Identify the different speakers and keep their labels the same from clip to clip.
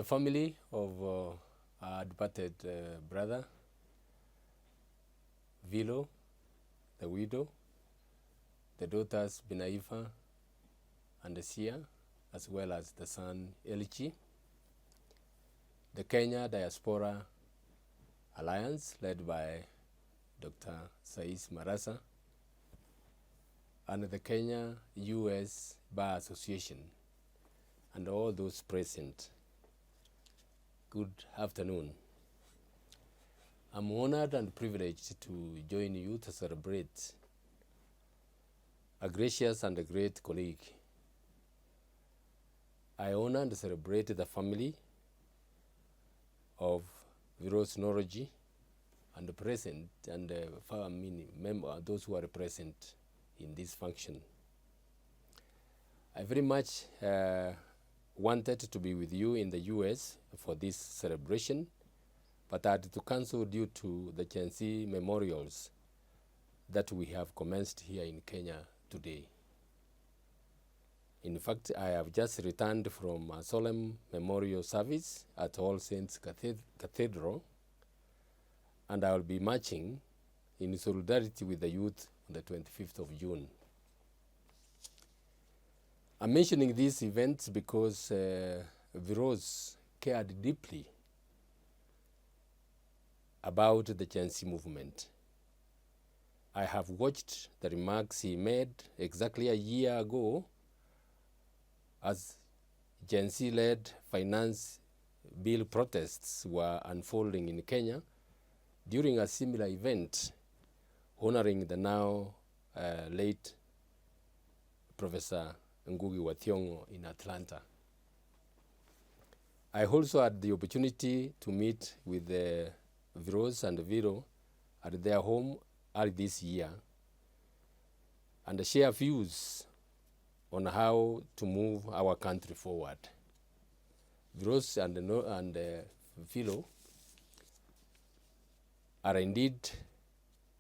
Speaker 1: The family of our departed brother, Vilo, the widow, the daughters Binaifa and Sia, as well as the son Elichi, the Kenya Diaspora Alliance led by Dr. Sais Marasa, and the Kenya-US Bar Association, and all those present. Good afternoon. I'm honored and privileged to join you to celebrate a gracious and a great colleague. I honor and celebrate the family of Pheroze Nowrojee and the present and those who are present in this function. I very much wanted to be with you in the US for this celebration, but I had to cancel due to the Gen Z memorials that we have commenced here in Kenya today. In fact, I have just returned from a solemn memorial service at All Saints Cathedral, and I will be marching in solidarity with the youth on the 25th of June. I'm mentioning these events because Pheroze cared deeply about the Gen Z movement. I have watched the remarks he made exactly a year ago as Gen Z-led finance bill protests were unfolding in Kenya during a similar event honoring the now late Professor Ngugi wa Thiong'o in Atlanta. I also had the opportunity to meet with Pheroze and Vilo at their home early this year and share views on how to move our country forward. Pheroze and Vilo are indeed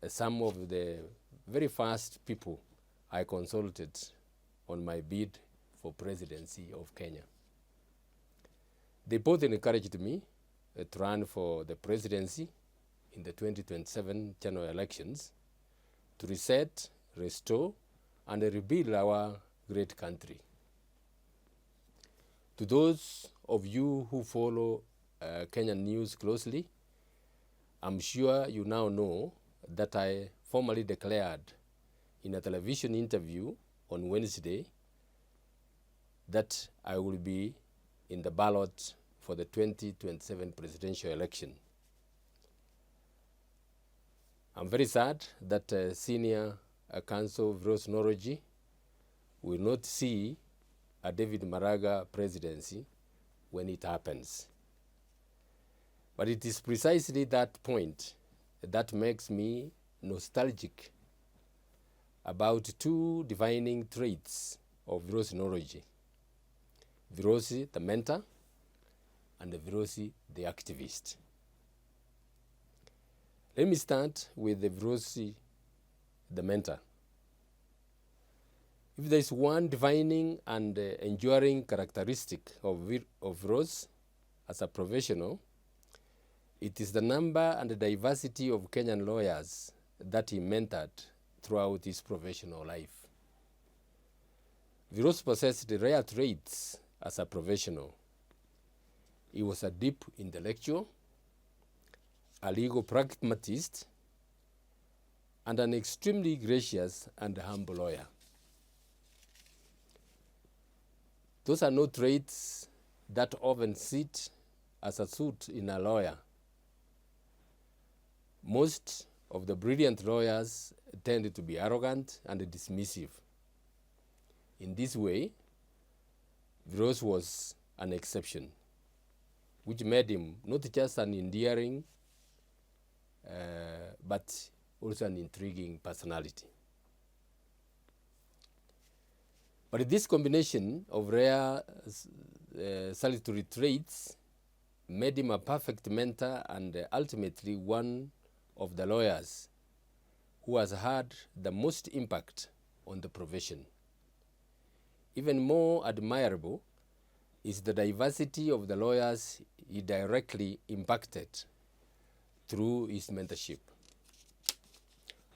Speaker 1: some of the very first people I consulted on my bid for presidency of Kenya. They both encouraged me to run for the presidency in the 2027 general elections to reset, restore, and rebuild our great country. To those of you who follow Kenyan news closely, I'm sure you now know that I formally declared in a television interview on Wednesday that I will be in the ballot for the 2027 presidential election. I'm very sad that Senior Counsel Pheroze Nowrojee will not see a David Maraga presidency when it happens. But it is precisely that point that makes me nostalgic about two defining traits of Pheroze Nowrojee: Pheroze the mentor and Pheroze the activist. Let me start with the Pheroze the mentor. If there is one defining and enduring characteristic of Pheroze as a professional, it is the number and the diversity of Kenyan lawyers that he mentored throughout his professional life. Pheroze possessed rare traits as a professional. He was a deep intellectual, a legal pragmatist, and an extremely gracious and humble lawyer. Those are no traits that often sit as a suit in a lawyer. Most of the brilliant lawyers tend to be arrogant and dismissive. In this way, Pheroze was an exception, which made him not just an endearing, but also an intriguing personality. But this combination of rare salutary traits made him a perfect mentor and ultimately one of the lawyers who has had the most impact on the profession. Even more admirable, is the diversity of the lawyers he directly impacted through his mentorship.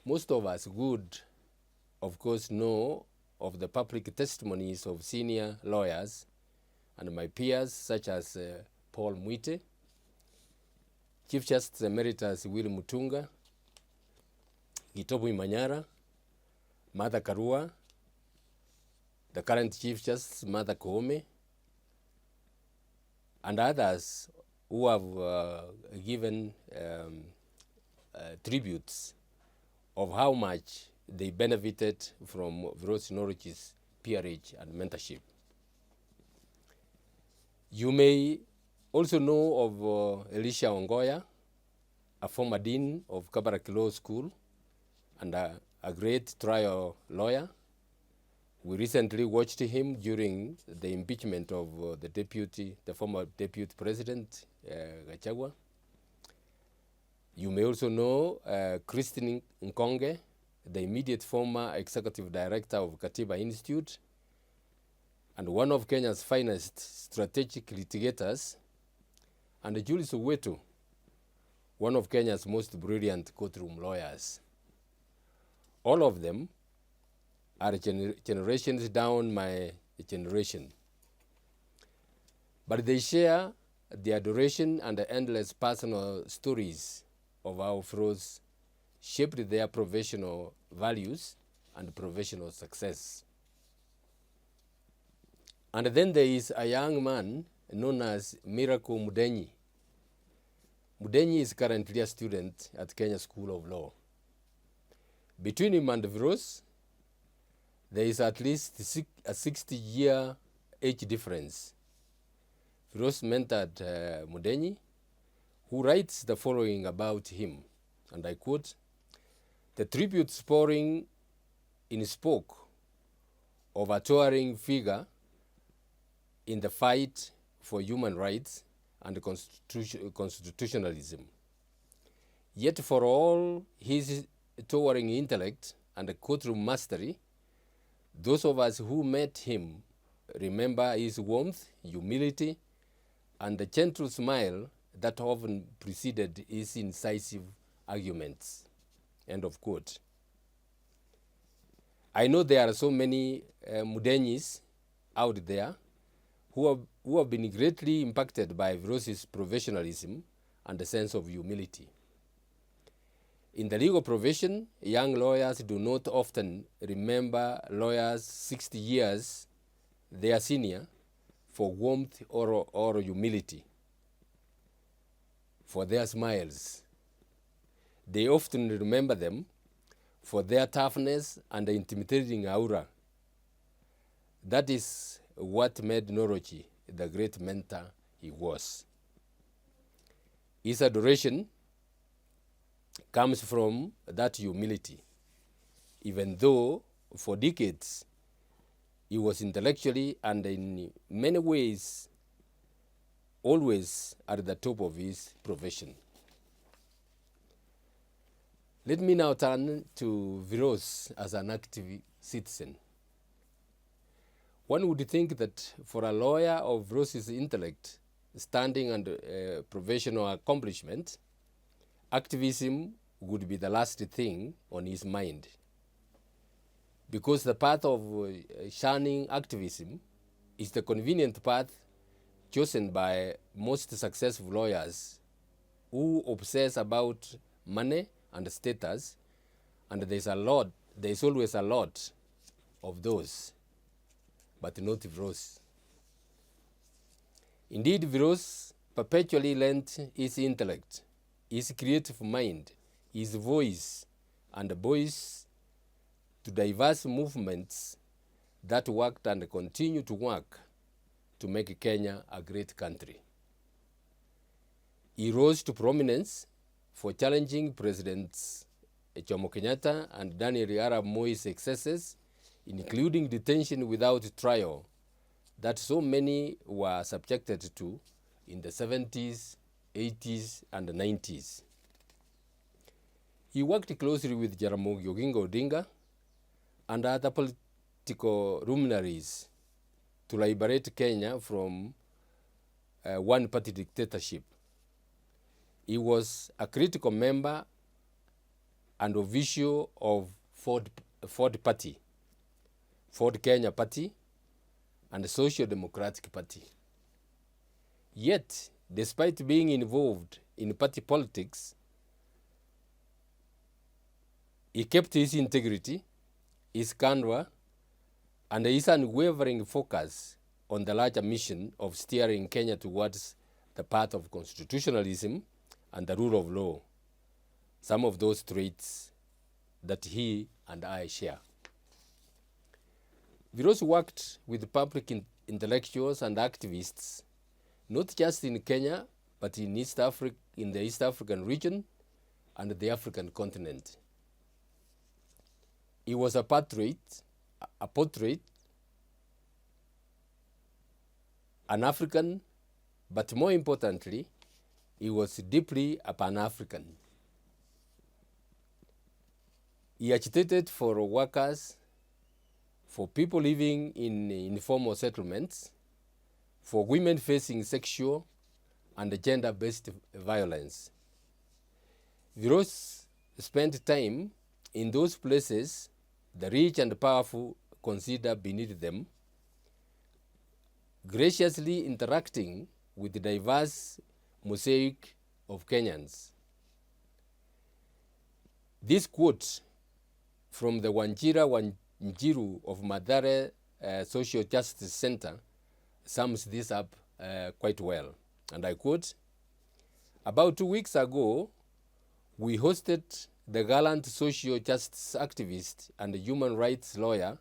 Speaker 1: Most of us would, of course, know of the public testimonies of senior lawyers and my peers, such as Paul Mwite, Chief Justice-Emeritus Will Mutunga, Gitobu Imanyara, Martha Karua, the current Chief Justice, Martha Koome, and others who have given tributes of how much they benefited from Pheroze Nowrojee's peerage and mentorship. You may also know of Elisha Ongoya, a former dean of Kabarak Law School and a great trial lawyer. We recently watched him during the impeachment of the former deputy president, Gachagua. You may also know Christine Nkonge, the immediate former executive director of Katiba Institute and one of Kenya's finest strategic litigators, and Julius Uwetu, one of Kenya's most brilliant courtroom lawyers. All of them are generations down my generation, but they share the adoration and the endless personal stories of how Pheroze shaped their professional values and professional success. And then there is a young man known as Miracle Mudenyi. Mudenyi is currently a student at Kenya School of Law. Between him and Pheroze, there is at least a 60-year age difference. Pheroze mentored Mudenyi, who writes the following about him, and I quote, "The tributes pouring in spoke of a towering figure in the fight for human rights and constitutionalism. Yet for all his towering intellect and courtroom mastery, those of us who met him remember his warmth, humility, and the gentle smile that often preceded his incisive arguments." End of quote. I know there are so many Mudenyis out there who have been greatly impacted by Pheroze's professionalism and the sense of humility. In the legal profession, young lawyers do not often remember lawyers 60 years their senior for warmth or humility, for their smiles. They often remember them for their toughness and the intimidating aura. That is what made Nowrojee the great mentor he was. His adoration comes from that humility, even though for decades he was intellectually and in many ways always at the top of his profession. Let me now turn to Pheroze as an active citizen. One would think that for a lawyer of Pheroze's intellect, standing and professional accomplishment, activism would be the last thing on his mind. Because the path of shunning activism is the convenient path chosen by most successful lawyers who obsess about money and status, and there's always a lot of those, but not Pheroze. Indeed, Pheroze perpetually lent his intellect, his creative mind, his voice, and voice to diverse movements that worked and continue to work to make Kenya a great country. He rose to prominence for challenging Presidents Jomo Kenyatta and Daniel Arap Moi's excesses, including detention without trial that so many were subjected to in the 70s, 80s, and 90s. He worked closely with Jaramogi Oginga Odinga and other political luminaries to liberate Kenya from one-party dictatorship. He was a critical member and official of Ford Party, Ford Kenya Party, and the Social Democratic Party. Yet, despite being involved in party politics, he kept his integrity, his candor, and his unwavering focus on the larger mission of steering Kenya towards the path of constitutionalism and the rule of law, some of those traits that he and I share. Pheroze worked with public intellectuals and activists, not just in Kenya, but in the East African region and the African continent. He was a patriot, an African, but more importantly, he was deeply a Pan-African. He agitated for workers, for people living in informal settlements, for women facing sexual and gender-based violence. Pheroze spent time in those places the rich and powerful consider beneath them, graciously interacting with the diverse mosaic of Kenyans. This quote from the Wanjira Wanjiru of Mathare Social Justice Center sums this up quite well. And I quote, "About 2 weeks ago, we hosted the gallant social justice activist and human rights lawyer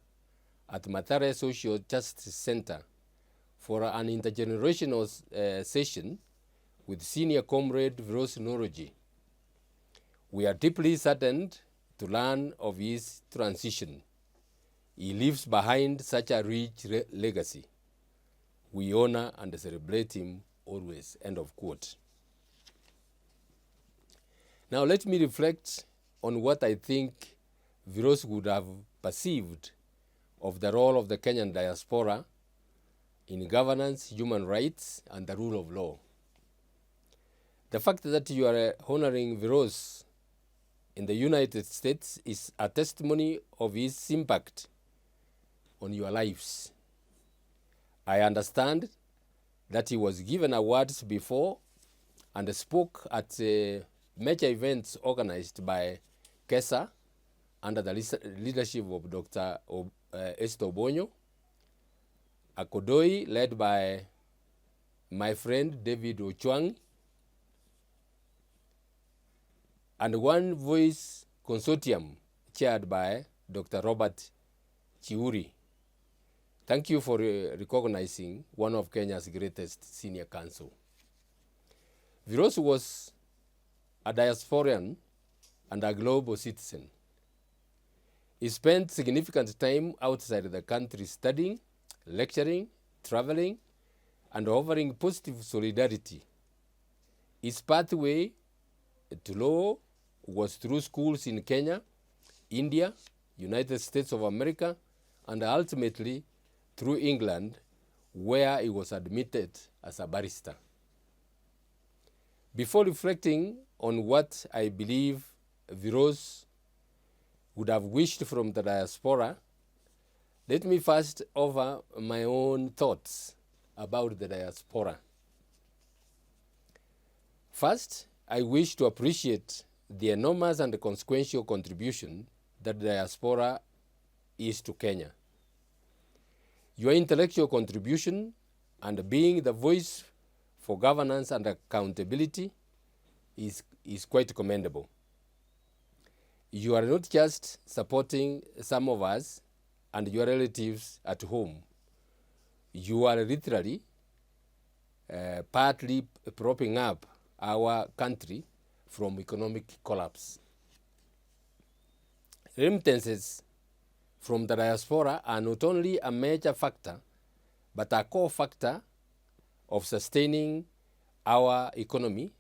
Speaker 1: at Mathare Social Justice Center for an intergenerational session with senior comrade Pheroze Nowrojee. We are deeply saddened to learn of his transition. He leaves behind such a rich legacy. We honor and celebrate him always." End of quote. Now let me reflect on what I think Pheroze would have perceived of the role of the Kenyan diaspora in governance, human rights, and the rule of law. The fact that you are honoring Pheroze in the United States is a testimony of his impact on your lives. I understand that he was given awards before and spoke at major events organized by KESA under the leadership of Dr. Esther Obonyo, Akodoi led by my friend David Ochwang, and One Voice Consortium chaired by Dr. Robert Chiuri. Thank you for recognizing one of Kenya's greatest senior counsel. Pheroze was a diasporan and a global citizen. He spent significant time outside the country studying, lecturing, traveling, and offering positive solidarity. His pathway to law was through schools in Kenya, India, United States of America, and ultimately through England, where he was admitted as a barrister. Before reflecting on what I believe Pheroze would have wished from the diaspora, let me first offer my own thoughts about the diaspora. First, I wish to appreciate the enormous and consequential contribution that the diaspora is to Kenya. Your intellectual contribution and being the voice for governance and accountability is quite commendable. You are not just supporting some of us and your relatives at home. You are literally partly propping up our country from economic collapse. Remittances from the diaspora are not only a major factor, but a core factor of sustaining our economy,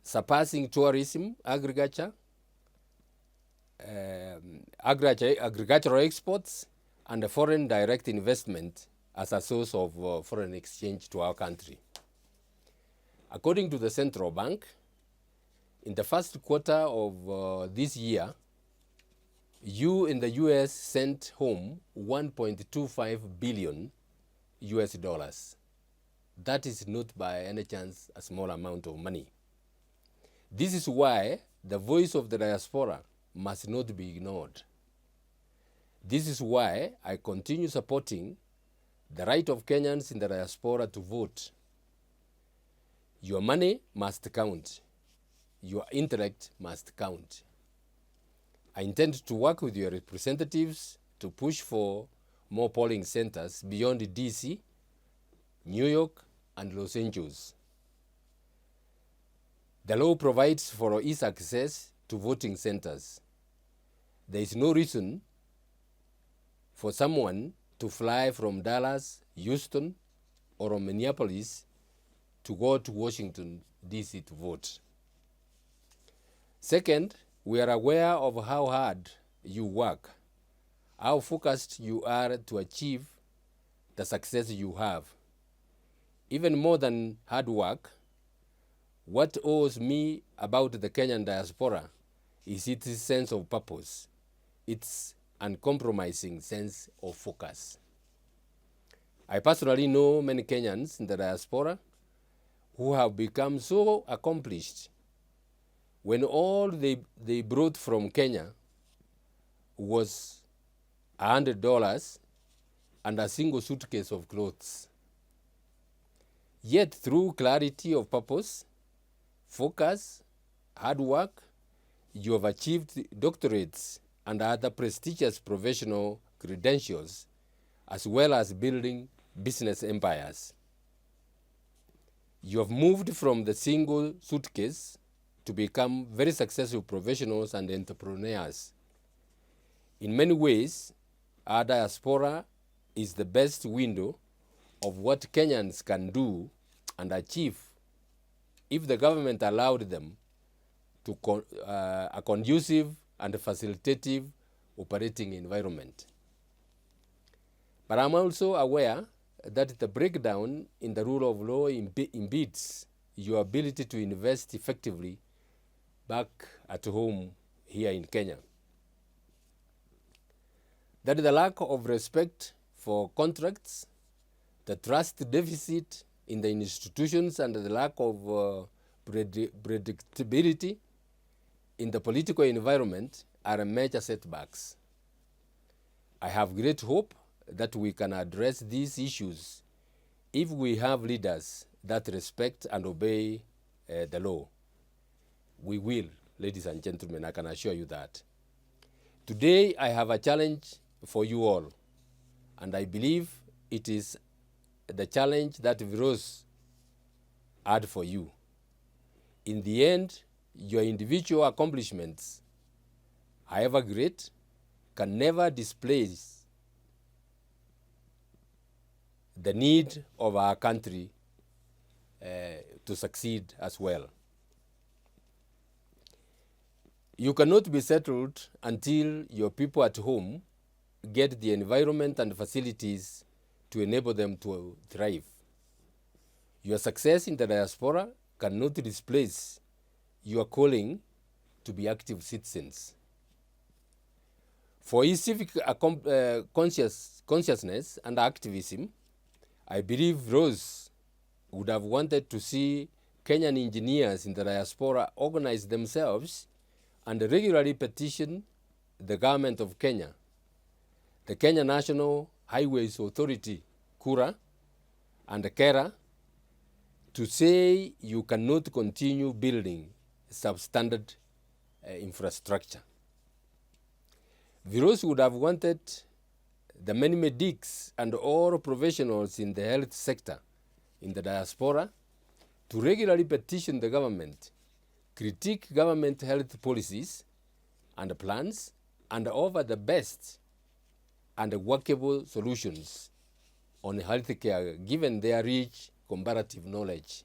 Speaker 1: surpassing tourism, agricultural exports, and foreign direct investment as a source of foreign exchange to our country. According to the central bank, in the first quarter of this year, you in the US sent home 1.25 billion US dollars. That is not by any chance a small amount of money. This is why the voice of the diaspora must not be ignored. This is why I continue supporting the right of Kenyans in the diaspora to vote. Your money must count. Your intellect must count. I intend to work with your representatives to push for more polling centers beyond DC, New York, and Los Angeles. The law provides for easy access to voting centers. There is no reason for someone to fly from Dallas, Houston, or Minneapolis to go to Washington, D.C. to vote. Second, we are aware of how hard you work, how focused you are to achieve the success you have. Even more than hard work, what awes me about the Kenyan diaspora is its sense of purpose, its uncompromising sense of focus. I personally know many Kenyans in the diaspora who have become so accomplished when all they brought from Kenya was $100 and a single suitcase of clothes. Yet through clarity of purpose, focus, hard work, you have achieved doctorates and other prestigious professional credentials, as well as building business empires. You have moved from the single suitcase to become very successful professionals and entrepreneurs. In many ways, our diaspora is the best window of what Kenyans can do and achieve if the government allowed them to a conducive and facilitative operating environment. But I'm also aware that the breakdown in the rule of law impedes your ability to invest effectively back at home here in Kenya. That the lack of respect for contracts, the trust deficit in the institutions, and the lack of predictability in the political environment are major setbacks. I have great hope that we can address these issues if we have leaders that respect and obey the law. We will, ladies and gentlemen, I can assure you that. Today I have a challenge for you all, and I believe it is the challenge that Pheroze had for you. In the end, your individual accomplishments, however great, can never displace the need of our country to succeed as well. You cannot be settled until your people at home get the environment and facilities to enable them to thrive. Your success in the diaspora cannot displace your calling to be active citizens. For his civic consciousness and activism, I believe Pheroze would have wanted to see Kenyan engineers in the diaspora organize themselves and regularly petition the government of Kenya, the Kenya National Highways Authority, KURA, and KERA, to say you cannot continue building substandard infrastructure. Pheroze would have wanted the many medics and all professionals in the health sector in the diaspora to regularly petition the government, critique government health policies and plans, and offer the best and workable solutions on healthcare given their rich comparative knowledge.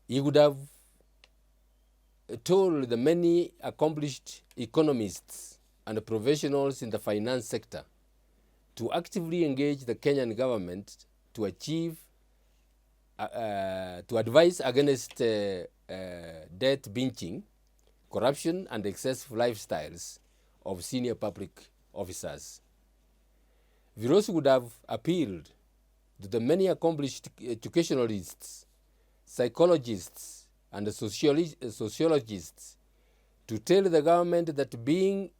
Speaker 1: He would have told the many accomplished economists and professionals in the finance sector to actively engage the Kenyan government to achieve advise against death benching, corruption, and excessive lifestyles of senior public officers. Pheroze would have appealed to the many accomplished educationalists, psychologists, and sociologists to tell the government that being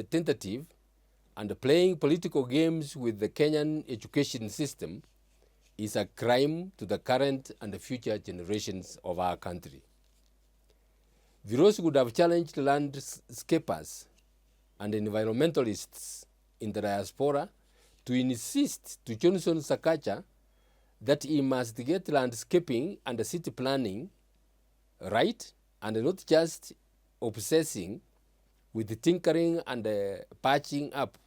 Speaker 1: tentative and playing political games with the Kenyan education system is a crime to the current and future generations of our country. Pheroze would have challenged landscapers and environmentalists in the diaspora to insist to Johnson Sakaja that he must get landscaping and city planning right, and not just obsessing with tinkering and patching up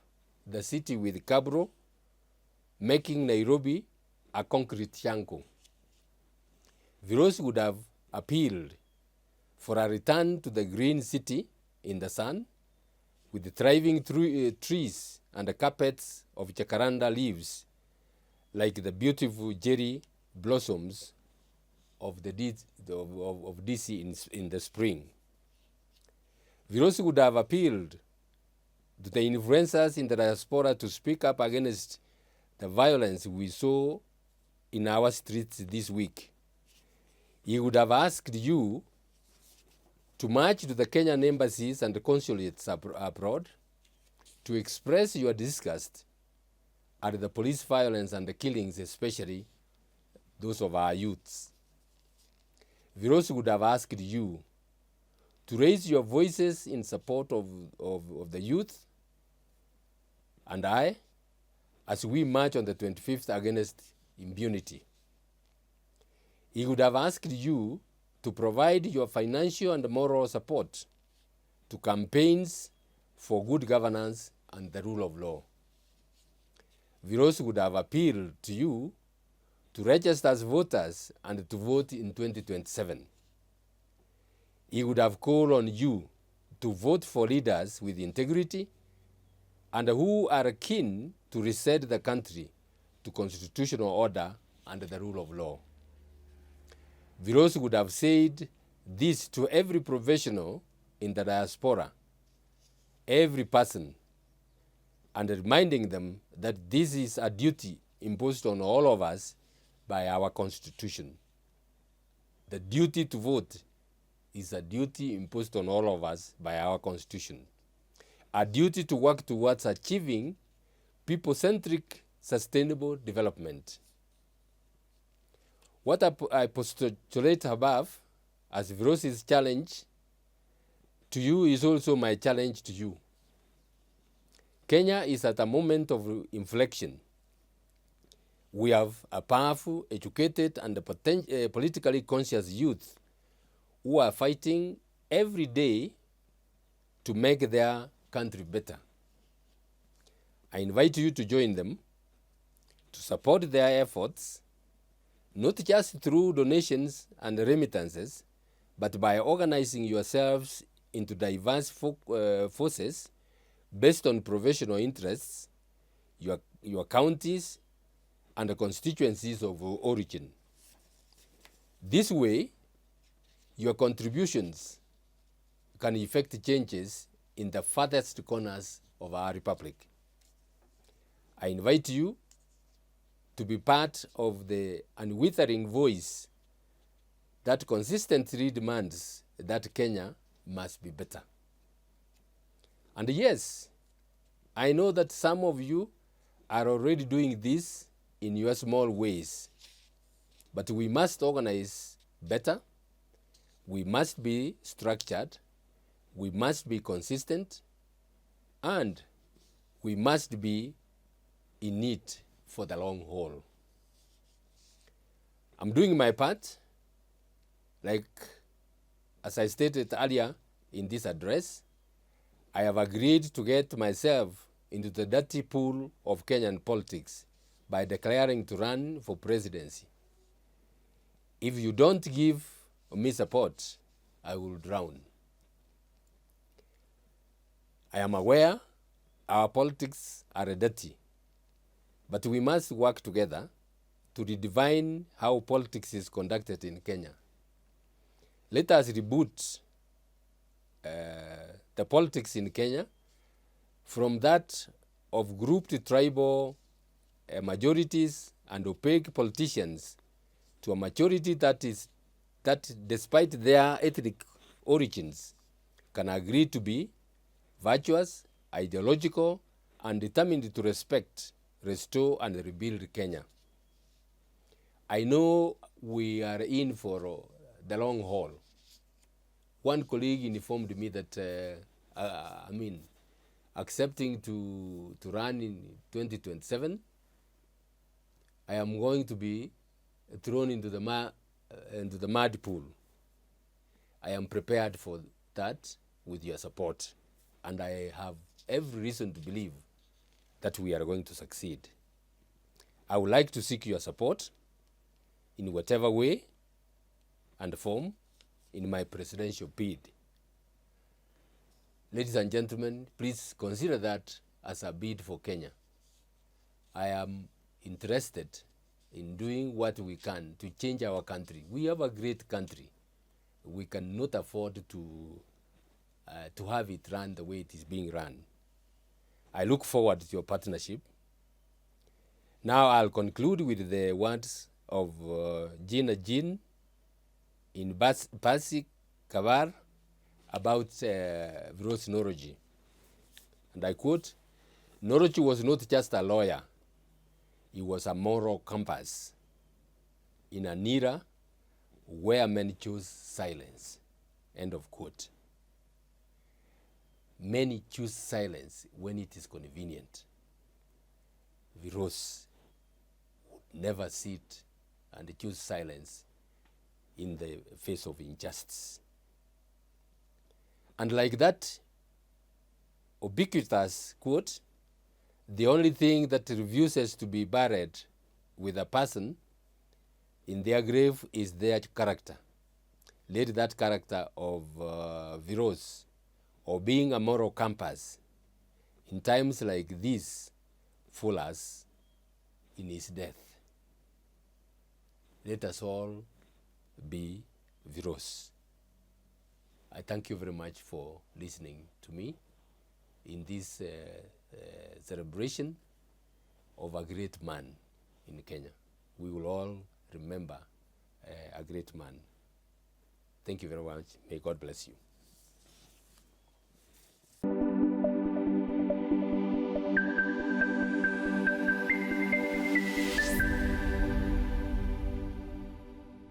Speaker 1: the city with cabro, making Nairobi a concrete jungle. Pheroze would have appealed for a return to the green city in the sun, with thriving trees and carpets of jacaranda leaves, like the beautiful cherry blossoms of DC in the spring. Pheroze would have appealed to the influencers in the diaspora to speak up against the violence we saw in our streets this week. He would have asked you to march to the Kenyan embassies and consulates abroad to express your disgust at the police violence and the killings, especially those of our youths. Pheroze would have asked you to raise your voices in support of the youth and I, as we march on the 25th against impunity. He would have asked you to provide your financial and moral support to campaigns for good governance and the rule of law. Pheroze would have appealed to you to register as voters and to vote in 2027. He would have called on you to vote for leaders with integrity and who are keen to reset the country to constitutional order and the rule of law. Pheroze would have said this to every professional in the diaspora, every person, and reminding them that this is a duty imposed on all of us by our Constitution. The duty to vote is a duty imposed on all of us by our Constitution. A duty to work towards achieving people-centric sustainable development. What I postulate above as Pheroze's challenge to you is also my challenge to you. Kenya is at a moment of inflection. We have a powerful, educated, and politically conscious youth who are fighting every day to make their country better. I invite you to join them, to support their efforts, not just through donations and remittances, but by organizing yourselves into diverse forces based on professional interests, your counties, and the constituencies of origin. This way, your contributions can effect changes in the farthest corners of our republic. I invite you to be part of the unwithering voice that consistently demands that Kenya must be better. And yes, I know that some of you are already doing this in your small ways, but we must organize better, we must be structured, we must be consistent, and we must be in it for the long haul. I'm doing my part, like as I stated earlier in this address. I have agreed to get myself into the dirty pool of Kenyan politics by declaring to run for presidency. If you don't give me support, I will drown. I am aware our politics are dirty, but we must work together to redefine how politics is conducted in Kenya. Let us reboot the politics in Kenya from that of grouped tribal majorities and opaque politicians to a majority that despite their ethnic origins can agree to be virtuous, ideological, and determined to respect, restore, and rebuild Kenya. I know we are in for the long haul. One colleague informed me that, accepting to run in 2027, I am going to be thrown into the mud pool. I am prepared for that with your support, and I have every reason to believe that we are going to succeed. I would like to seek your support in whatever way and form in my presidential bid. Ladies and gentlemen, please consider that as a bid for Kenya. I am interested in doing what we can to change our country. We have a great country. We cannot afford to have it run the way it is being run. I look forward to your partnership. Now I'll conclude with the words of Gina Jean in Basi Kavar about Pheroze Nowrojee. And I quote, "Nowrojee was not just a lawyer, he was a moral compass in an era where many chose silence." End of quote. Many choose silence when it is convenient. Pheroze would never sit and choose silence in the face of injustice. And like that ubiquitous quote, "The only thing that refuses to be buried with a person in their grave is their character." Let that character of Pheroze, or being a moral compass, in times like these, fool us in his death. Let us all be Pheroze. I thank you very much for listening to me in this celebration of a great man in Kenya. We will all remember a great man. Thank you very much. May God bless you.